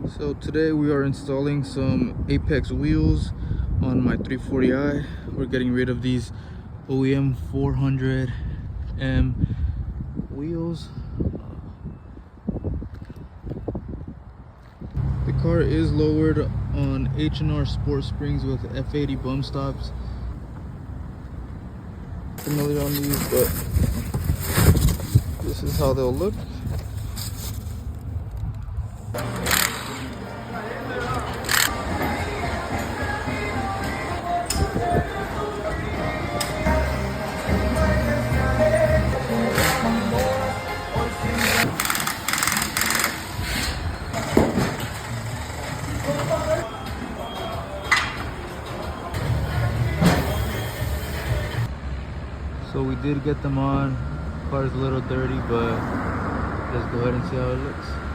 So today we are installing some Apex wheels on my 340i. We're getting rid of these OEM 400M wheels. The car is lowered on H&R Sport Springs with F80 bump stops. Familiar on these, but this is how they'll look. So we did get them on. Car's a little dirty, but let's go ahead and see how it looks.